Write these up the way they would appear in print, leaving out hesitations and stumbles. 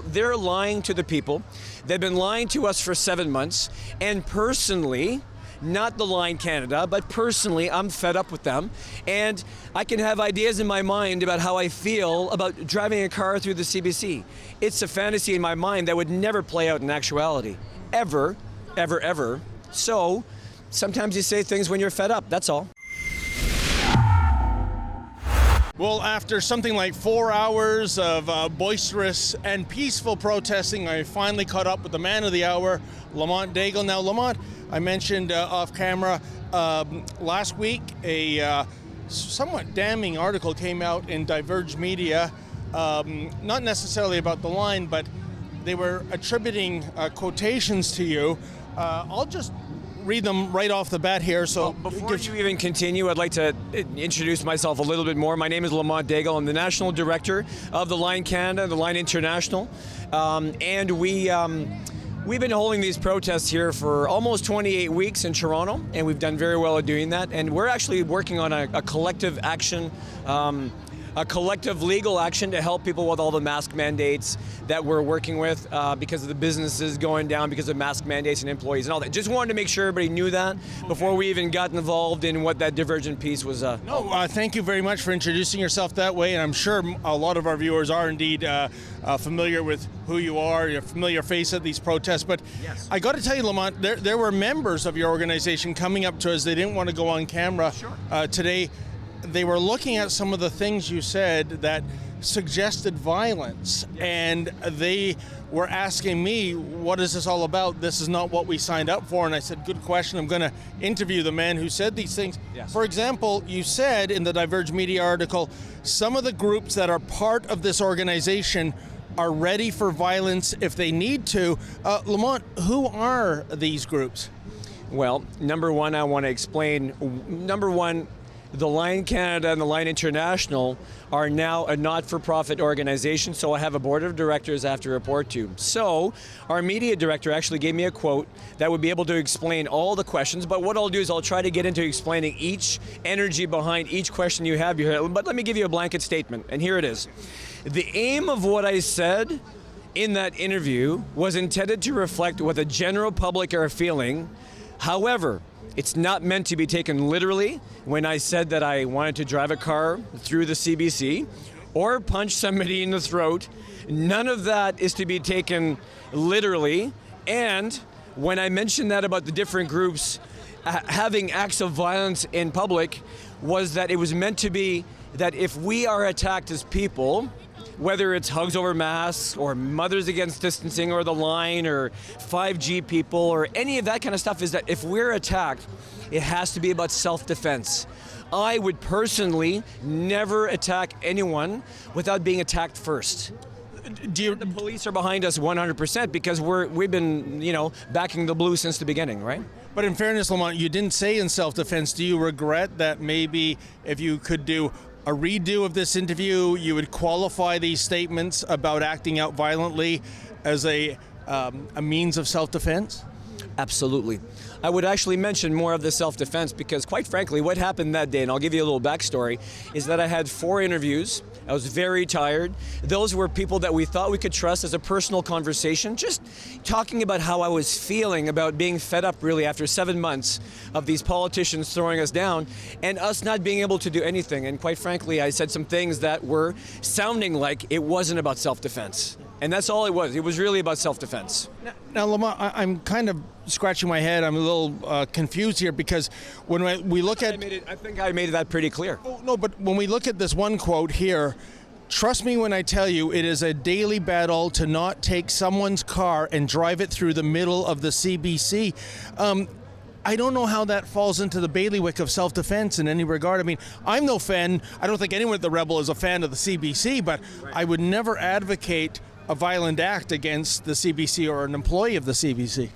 They're lying to the people. They've been lying to us for 7 months. And personally, not the Line Canada, but personally, I'm fed up with them. And I can have ideas in my mind about how I feel about driving a car through the CBC. It's a fantasy in my mind that would never play out in actuality. Ever, ever, ever. So, sometimes you say things when you're fed up, that's all. Well, after something like 4 hours of boisterous and peaceful protesting, I finally caught up with the man of the hour, Lamont Daigle. Now, Lamont, I mentioned off camera last week a somewhat damning article came out in Diverge Media, not necessarily about the line, but they were attributing quotations to you. I'll just read them right off the bat here. So before you even continue, I'd like to introduce myself a little bit more. My name is Lamont Daigle. I'm the National Director of the Line Canada and the Line International. And we've been holding these protests here for almost 28 weeks in Toronto, and we've done very well at doing that. And we're actually working on a collective action, a collective legal action to help people with all the mask mandates that we're working with because of the businesses going down because of mask mandates and employees and all that. Just wanted to make sure everybody knew that before we even got involved in what that divergent piece was. Thank you very much for introducing yourself that way, and I'm sure a lot of our viewers are indeed familiar with who you are. You're a familiar face at these protests, but yes. I got to tell you, Lamont, there were members of your organization coming up to us. They didn't want to go on camera today. They were looking at some of the things you said that suggested violence, and they were asking me, what is this all about? This is not what we signed up for. And I said, good question. I'm going to interview the man who said these things. Yes. For example, you said in the Diverge Media article, some of the groups that are part of this organization are ready for violence if they need to. Lamont, who are these groups? Well, number one, I want to explain. Number one, the Line Canada and the Line International are now a not-for-profit organization, so I have a board of directors I have to report to. So our media director actually gave me a quote that would be able to explain all the questions, but what I'll do is I'll try to get into explaining each energy behind each question you have here. But let me give you a blanket statement, and here it is. The aim of what I said in that interview was intended to reflect what the general public are feeling. However, it's not meant to be taken literally when I said that I wanted to drive a car through the CBC or punch somebody in the throat. None of that is to be taken literally. And when I mentioned that about the different groups having acts of violence in public, was that it was meant to be that if we are attacked as people, whether it's Hugs Over Masks or Mothers Against Distancing or the Line or 5G people or any of that kind of stuff, is that if we're attacked, it has to be about self-defense. I would personally never attack anyone without being attacked first. The police are behind us 100% because we've been, backing the blue since the beginning, right? But in fairness, Lamont, you didn't say in self-defense. Do you regret that maybe if you could do a redo of this interview, you would qualify these statements about acting out violently as a means of self-defense? Absolutely. I would actually mention more of the self-defense because, quite frankly, what happened that day, and I'll give you a little backstory, is that I had 4 interviews. I was very tired. Those were people that we thought we could trust as a personal conversation, just talking about how I was feeling about being fed up really after 7 months of these politicians throwing us down and us not being able to do anything. And quite frankly, I said some things that were sounding like it wasn't about self-defense. And that's all it was. It was really about self-defense. Now, Lamont, I'm kind of scratching my head. I'm a little confused here because when we look at... I think I made that pretty clear. Oh, no, but when we look at this one quote here, trust me when I tell you it is a daily battle to not take someone's car and drive it through the middle of the CBC. I don't know how that falls into the bailiwick of self-defense in any regard. I mean, I'm no fan. I don't think anyone at the Rebel is a fan of the CBC, but I would never advocate a violent act against the CBC or an employee of the CBC.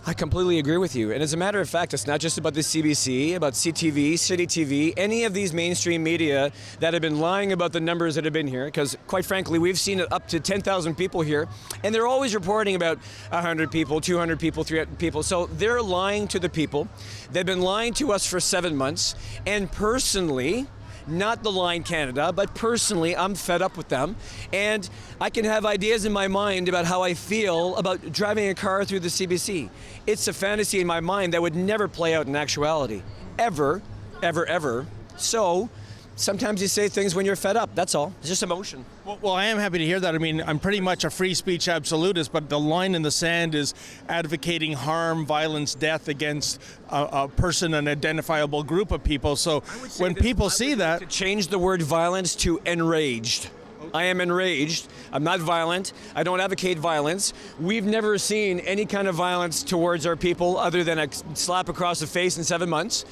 I completely agree with you. And as a matter of fact, it's not just about the CBC, about CTV, City TV, any of these mainstream media that have been lying about the numbers that have been here, because quite frankly, we've seen it up to 10,000 people here, and they're always reporting about 100 people, 200 people, 300 people. So they're lying to the people. They've been lying to us for 7 months, and personally, not the Line Canada, but personally, I'm fed up with them. And I can have ideas in my mind about how I feel about driving a car through the CBC. It's a fantasy in my mind that would never play out in actuality. Ever, ever, ever. So, sometimes you say things when you're fed up. That's all. It's just emotion. Well, I am happy to hear that. I mean, I'm pretty much a free speech absolutist, but the line in the sand is advocating harm, violence, death against a person, an identifiable group of people. So when people see that... To change the word violence to enraged. I am enraged. I'm not violent. I don't advocate violence. We've never seen any kind of violence towards our people other than a slap across the face in 7 months.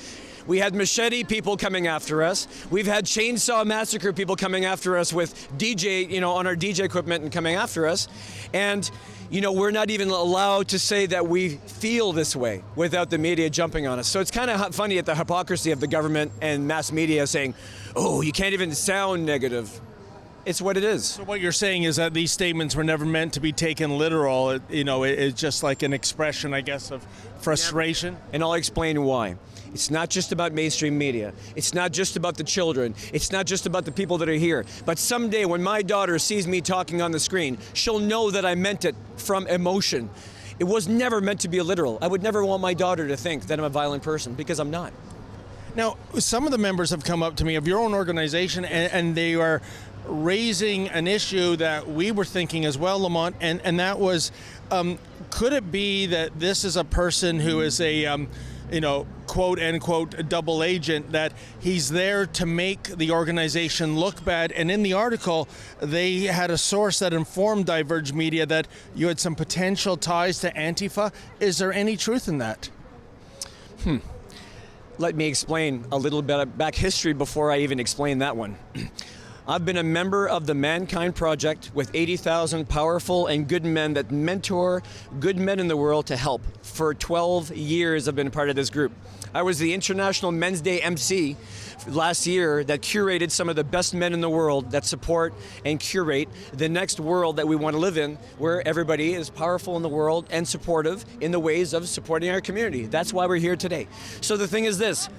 We had machete people coming after us. We've had chainsaw massacre people coming after us with DJ, on our DJ equipment and coming after us. And, we're not even allowed to say that we feel this way without the media jumping on us. So it's kind of funny at the hypocrisy of the government and mass media saying, oh, you can't even sound negative. It's what it is. So what you're saying is that these statements were never meant to be taken literal. It's just like an expression, I guess, of frustration. And I'll explain why. It's not just about mainstream media. It's not just about the children. It's not just about the people that are here. But someday when my daughter sees me talking on the screen, she'll know that I meant it from emotion. It was never meant to be literal. I would never want my daughter to think that I'm a violent person, because I'm not. Now, some of the members have come up to me of your own organization, and they are raising an issue that we were thinking as well, Lamont, and that was, could it be that this is a person who is a, quote unquote double agent, that he's there to make the organization look bad? And in the article, they had a source that informed Diverge Media that you had some potential ties to Antifa. Is there any truth in that? Let me explain a little bit of back history before I even explain that one. I've been a member of the Mankind Project with 80,000 powerful and good men that mentor good men in the world to help. For 12 years I've been part of this group. I was the International Men's Day MC last year that curated some of the best men in the world that support and curate the next world that we want to live in, where everybody is powerful in the world and supportive in the ways of supporting our community. That's why we're here today. So the thing is this,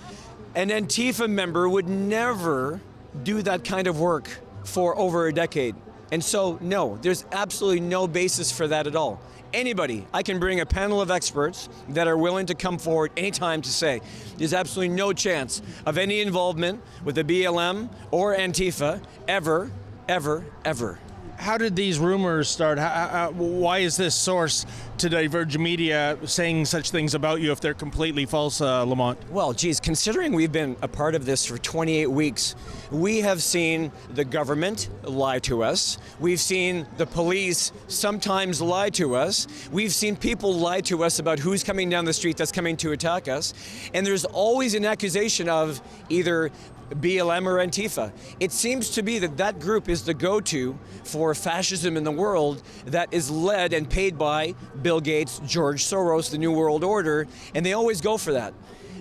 an Antifa member would never do that kind of work for over a decade. And so, no, there's absolutely no basis for that at all. Anybody, I can bring a panel of experts that are willing to come forward anytime to say there's absolutely no chance of any involvement with the BLM or Antifa ever, ever, ever. How did these rumors start? Why is this source to Diverge Media saying such things about you if they're completely false, Lamont? Well, geez, considering we've been a part of this for 28 weeks, we have seen the government lie to us. We've seen the police sometimes lie to us. We've seen people lie to us about who's coming down the street that's coming to attack us. And there's always an accusation of either BLM or Antifa. It seems to be that that group is the go-to for fascism in the world that is led and paid by Bill Gates, George Soros, the New World Order, and they always go for that.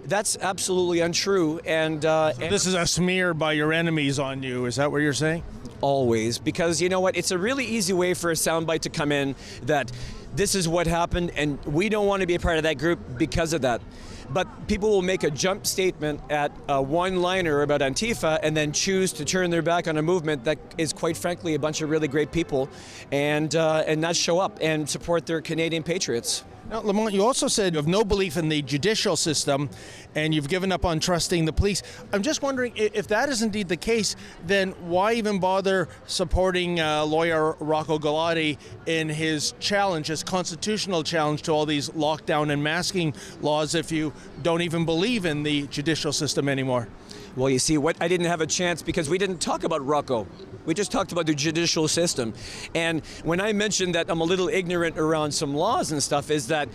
That's absolutely untrue. And this is a smear by your enemies on you. Is that what you're saying? Always, because you know what? It's a really easy way for a soundbite to come in that this is what happened, and we don't want to be a part of that group because of that. But people will make a jump statement at a one-liner about Antifa and then choose to turn their back on a movement that is, quite frankly, a bunch of really great people, and not show up and support their Canadian patriots. Now, Lamont, you also said you have no belief in the judicial system and you've given up on trusting the police. I'm just wondering, if that is indeed the case, then why even bother supporting lawyer Rocco Galati in his challenge, his constitutional challenge to all these lockdown and masking laws, if you don't even believe in the judicial system anymore? Well, you see, I didn't have a chance because we didn't talk about Rocco. We just talked about the judicial system. And when I mentioned that I'm a little ignorant around some laws and stuff, is that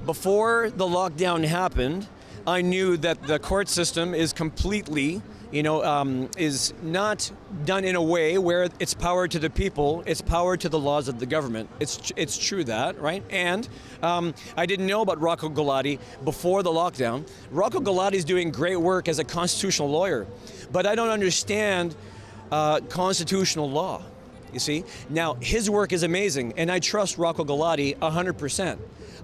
before the lockdown happened, I knew that the court system is completely, is not done in a way where it's power to the people, it's power to the laws of the government. It's true that, right? And I didn't know about Rocco Galati before the lockdown. Rocco Galati is doing great work as a constitutional lawyer, but I don't understand constitutional law. you see. Now, his work is amazing, and I trust Rocco Galati 100%.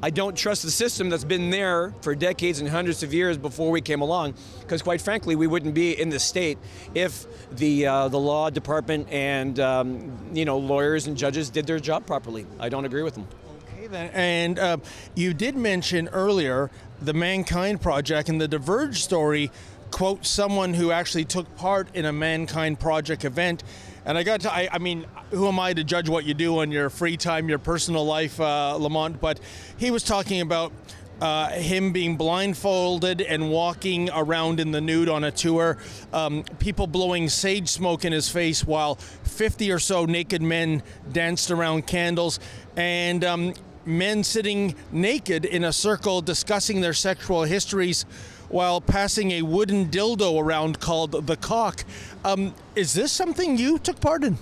I don't trust the system that's been there for decades and hundreds of years before we came along, because quite frankly, we wouldn't be in this state if the law department and lawyers and judges did their job properly. I don't agree with them. Okay, then. And you did mention earlier the Mankind Project, and the Diverge story quotes someone who actually took part in a Mankind Project event. And I mean, who am I to judge what you do on your free time, your personal life, Lamont? But he was talking about him being blindfolded and walking around in the nude on a tour, people blowing sage smoke in his face while 50 or so naked men danced around candles, and men sitting naked in a circle discussing their sexual histories while passing a wooden dildo around called the cock. Is this something you took part in?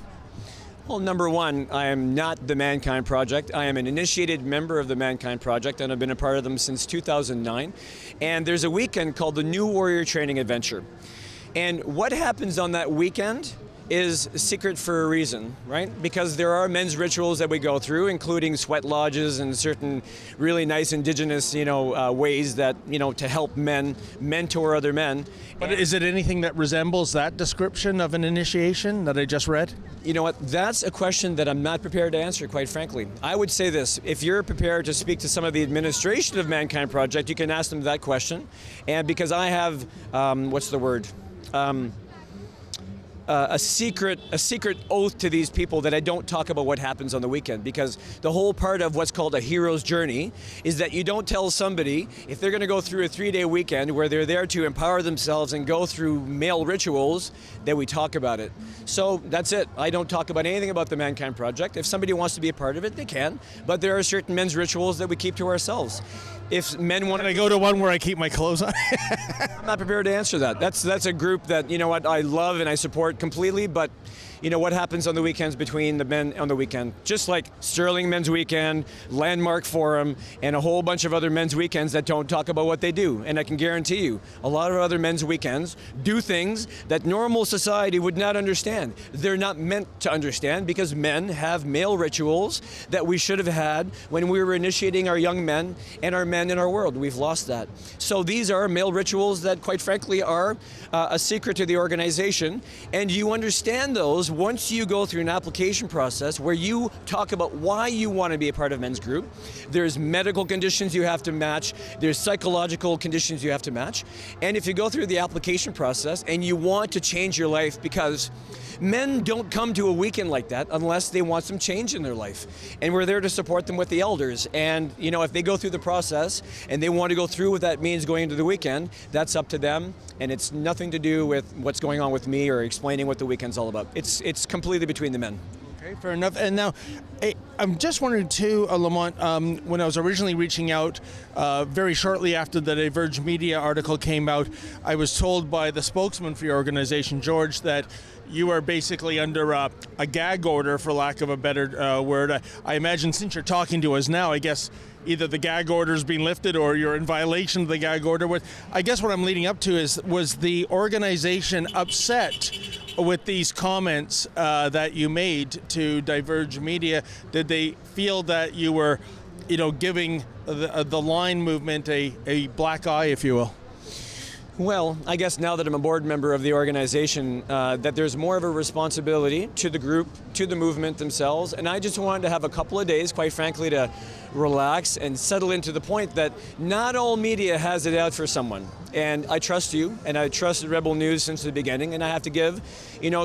Well, number one, I am not the Mankind Project. I am an initiated member of the Mankind Project, and I've been a part of them since 2009. And there's a weekend called the New Warrior Training Adventure. And what happens on that weekend is secret for a reason, right? Because there are men's rituals that we go through, including sweat lodges and certain really nice indigenous, ways that, to help men mentor other men. But is it anything that resembles that description of an initiation that I just read? You know what? That's a question that I'm not prepared to answer, quite frankly. I would say this: if you're prepared to speak to some of the administration of Mankind Project, you can ask them that question. And because I have, a secret oath to these people that I don't talk about what happens on the weekend, because the whole part of what's called a hero's journey is that you don't tell somebody if they're going to go through a 3-day weekend where they're there to empower themselves and go through male rituals, that we talk about it. So that's it. I don't talk about anything about the Mankind Project. If somebody wants to be a part of it, they can, but there are certain men's rituals that we keep to ourselves. If men want to go to one where I keep my clothes on? I'm not prepared to answer that. That's a group that, I love and I support completely, but what happens on the weekends between the men on the weekend, just like Sterling Men's Weekend, Landmark Forum, and a whole bunch of other men's weekends that don't talk about what they do. And I can guarantee you, a lot of other men's weekends do things that normal society would not understand. They're not meant to understand, because men have male rituals that we should have had when we were initiating our young men and our men in our world. We've lost that. So these are male rituals that, quite frankly, are a secret to the organization, and you understand those once you go through an application process where you talk about why you want to be a part of men's group. There's medical conditions you have to match, there's psychological conditions you have to match, and if you go through the application process and you want to change your life, because men don't come to a weekend like that unless they want some change in their life, and we're there to support them with the elders. And if they go through the process and they want to go through what that means going into the weekend, that's up to them, and it's nothing to do with what's going on with me or explaining what the weekend's all about. It's completely between the men. Okay, fair enough. And now, I'm just wondering too, Lamont, when I was originally reaching out, very shortly after the Diverge Media article came out, I was told by the spokesman for your organization, George, that you are basically under a gag order, for lack of a better word. I imagine since you're talking to us now, I guess either the gag order's been lifted or you're in violation of the gag order. I guess what I'm leading up to was the organization upset with these comments that you made to Diverge Media? Did they feel that you were, giving the line movement a black eye, if you will? Well, I guess now that I'm a board member of the organization, that there's more of a responsibility to the group, to the movement themselves, and I just wanted to have a couple of days, quite frankly, to relax and settle into the point that not all media has it out for someone. And I trust you, and I trusted Rebel News since the beginning, and I have to give,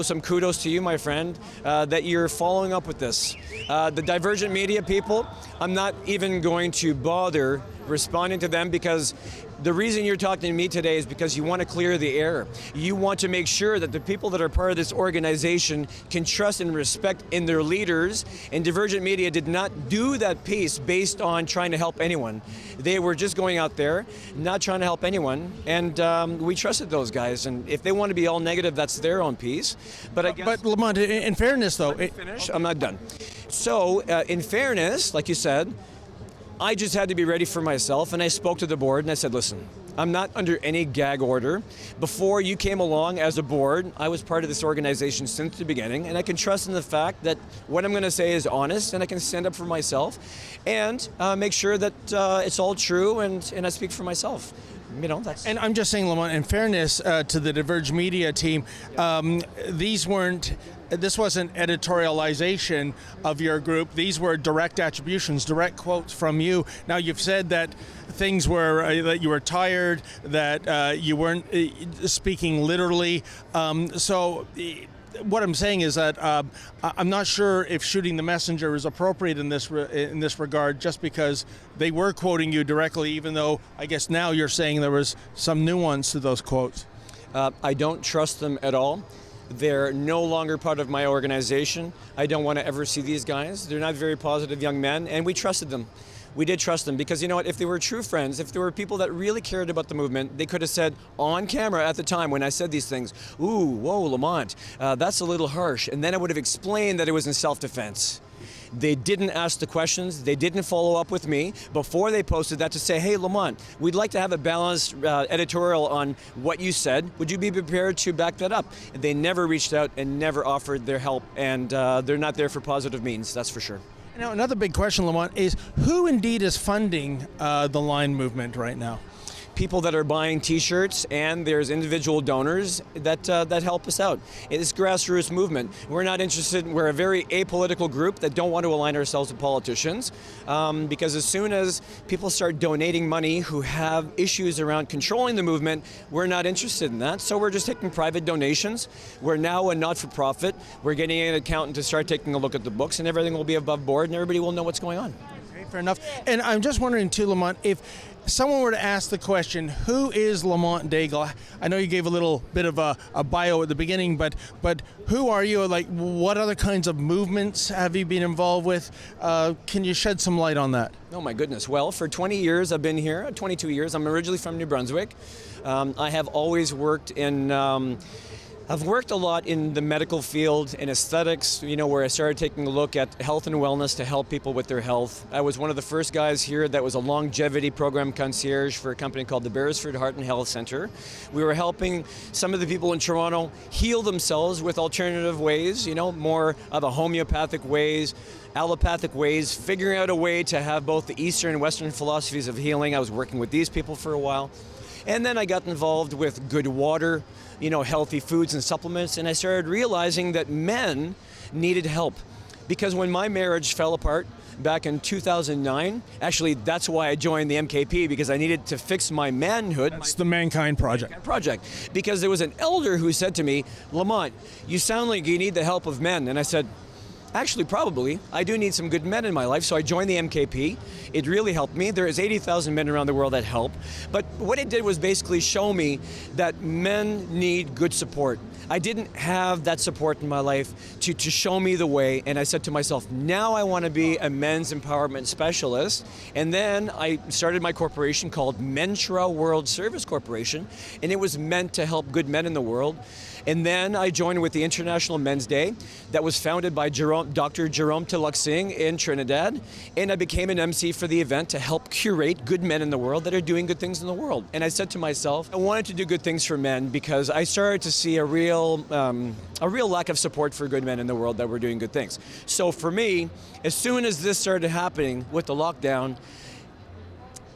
some kudos to you, my friend, that you're following up with this. The divergent media people, I'm not even going to bother responding to them, because the reason you're talking to me today is because you want to clear the air. You want to make sure that the people that are part of this organization can trust and respect in their leaders, and Divergent Media did not do that piece based on trying to help anyone. They were just going out there, not trying to help anyone, and we trusted those guys, and if they want to be all negative, that's their own piece. But I guess, but Lamont, in fairness though... I'm not done. So, in fairness, like you said, I just had to be ready for myself, and I spoke to the board and I said, listen, I'm not under any gag order. Before you came along as a board, I was part of this organization since the beginning, and I can trust in the fact that what I'm going to say is honest, and I can stand up for myself, and make sure that it's all true, and I speak for myself. That's... And I'm just saying, Lamont, in fairness to the Diverge Media team, this wasn't editorialization of your group. These were direct attributions, direct quotes from you. Now, you've said that things were, that you were tired, that you weren't speaking literally. So what I'm saying is that I'm not sure if shooting the messenger is appropriate in this regard, just because they were quoting you directly, even though I guess now you're saying there was some nuance to those quotes. I don't trust them at all. They're no longer part of my organization. I don't want to ever see these guys. They're not very positive young men, and we trusted them. We did trust them because, you know what, if they were true friends, if there were people that really cared about the movement, they could have said on camera at the time when I said these things, ooh, whoa, Lamont, that's a little harsh. And then I would have explained that it was in self-defense. They didn't ask the questions. They didn't follow up with me before they posted that to say, hey, Lamont, we'd like to have a balanced editorial on what you said. Would you be prepared to back that up? And they never reached out and never offered their help, and they're not there for positive means, that's for sure. Now, another big question, Lamont, is who indeed is funding the line movement right now? People that are buying T-shirts, and there's individual donors that help us out. It's grassroots movement. We're not interested. We're a very apolitical group that don't want to align ourselves with politicians, because as soon as people start donating money who have issues around controlling the movement, we're not interested in that. So we're just taking private donations. We're now a not-for-profit. We're getting an accountant to start taking a look at the books, and everything will be above board, and everybody will know what's going on. Okay, fair enough. And I'm just wondering too, Lamont, if someone were to ask the question, who is Lamont Daigle? I know you gave a little bit of a bio at the beginning, but who are you? Like, what other kinds of movements have you been involved with? Can you shed some light on that? Oh my goodness. Well, for 20 years I've been here, 22 years. I'm originally from New Brunswick. I have always worked in... I've worked a lot in the medical field, in aesthetics, where I started taking a look at health and wellness to help people with their health. I was one of the first guys here that was a longevity program concierge for a company called the Beresford Heart and Health Center. We were helping some of the people in Toronto heal themselves with alternative ways, more of the homeopathic ways, allopathic ways, figuring out a way to have both the Eastern and Western philosophies of healing. I was working with these people for a while. And then I got involved with good water, healthy foods and supplements, and I started realizing that men needed help. Because when my marriage fell apart back in 2009, actually that's why I joined the MKP, because I needed to fix my manhood. That's the Mankind Project. Because there was an elder who said to me, Lamont, you sound like you need the help of men. And I said, actually, probably. I do need some good men in my life, so I joined the MKP. It really helped me. There is 80,000 men around the world that help. But what it did was basically show me that men need good support. I didn't have that support in my life to show me the way, and I said to myself, now I want to be a men's empowerment specialist. And then I started my corporation called Mentra World Service Corporation, and it was meant to help good men in the world. And then I joined with the International Men's Day that was founded by Dr. Jerome Tilak Singh in Trinidad. And I became an MC for the event to help curate good men in the world that are doing good things in the world. And I said to myself, I wanted to do good things for men because I started to see a real lack of support for good men in the world that were doing good things. So for me, as soon as this started happening with the lockdown,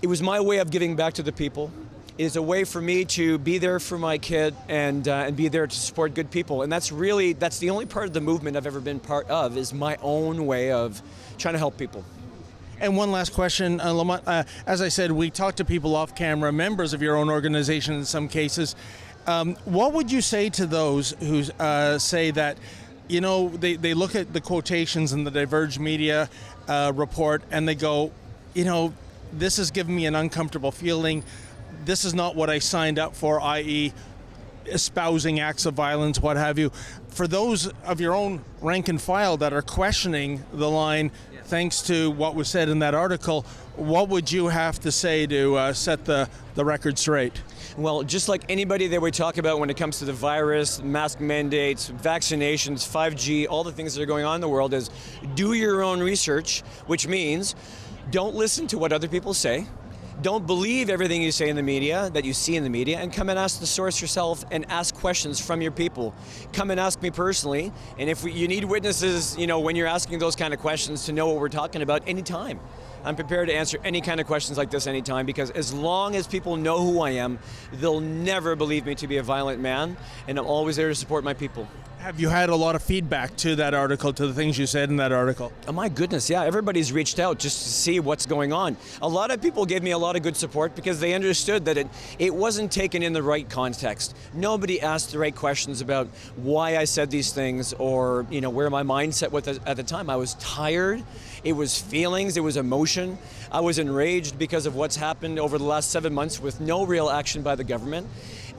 it was my way of giving back to the people. Is a way for me to be there for my kid and be there to support good people. And that's the only part of the movement I've ever been part of, is my own way of trying to help people. And one last question, Lamont. As I said, we talked to people off camera, members of your own organization in some cases. What would you say to those who say that, they look at the quotations in the Diverge Media report and they go, this has given me an uncomfortable feeling. This is not what I signed up for, i.e. espousing acts of violence, what have you. For those of your own rank and file that are questioning the line, thanks to what was said in that article, what would you have to say to set the record straight? Well, just like anybody that we talk about when it comes to the virus, mask mandates, vaccinations, 5G, all the things that are going on in the world, is do your own research, which means don't listen to what other people say. Don't believe everything you say in the media, that you see in the media, and come and ask the source yourself and ask questions from your people. Come and ask me personally, and if you need witnesses, when you're asking those kind of questions to know what we're talking about, anytime. I'm prepared to answer any kind of questions like this anytime, because as long as people know who I am, they'll never believe me to be a violent man, and I'm always there to support my people. Have you had a lot of feedback to that article, to the things you said in that article? Oh my goodness, yeah, everybody's reached out just to see what's going on. A lot of people gave me a lot of good support because they understood that it wasn't taken in the right context. Nobody asked the right questions about why I said these things or where my mindset was at the time. I was tired, it was feelings, it was emotion. I was enraged because of what's happened over the last 7 months with no real action by the government.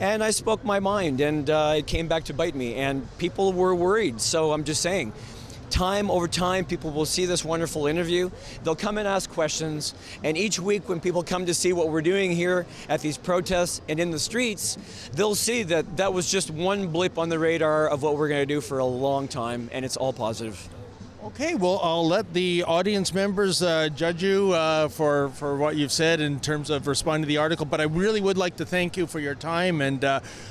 And I spoke my mind, and it came back to bite me, and people were worried. So I'm just saying, time over time, people will see this wonderful interview. They'll come and ask questions, and each week when people come to see what we're doing here at these protests and in the streets, they'll see that that was just one blip on the radar of what we're going to do for a long time, and it's all positive. Okay, well, I'll let the audience members judge you for what you've said in terms of responding to the article, but I really would like to thank you for your time, and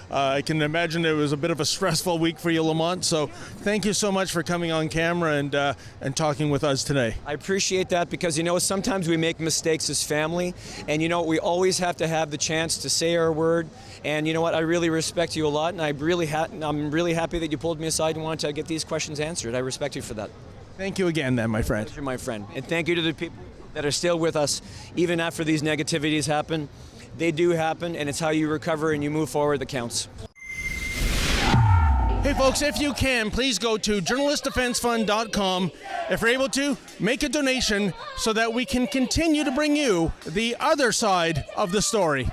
I can imagine it was a bit of a stressful week for you, Lamont, so thank you so much for coming on camera and talking with us today. I appreciate that because, sometimes we make mistakes as family, and we always have to have the chance to say our word, and you know what, I really respect you a lot, and I'm really happy that you pulled me aside and wanted to get these questions answered. I respect you for that. Thank you again then, my friend. Pleasure, my friend. And thank you to the people that are still with us, even after these negativities happen. They do happen, and it's how you recover and you move forward that counts. Hey folks, if you can, please go to journalistdefensefund.com. If you're able to, make a donation so that we can continue to bring you the other side of the story.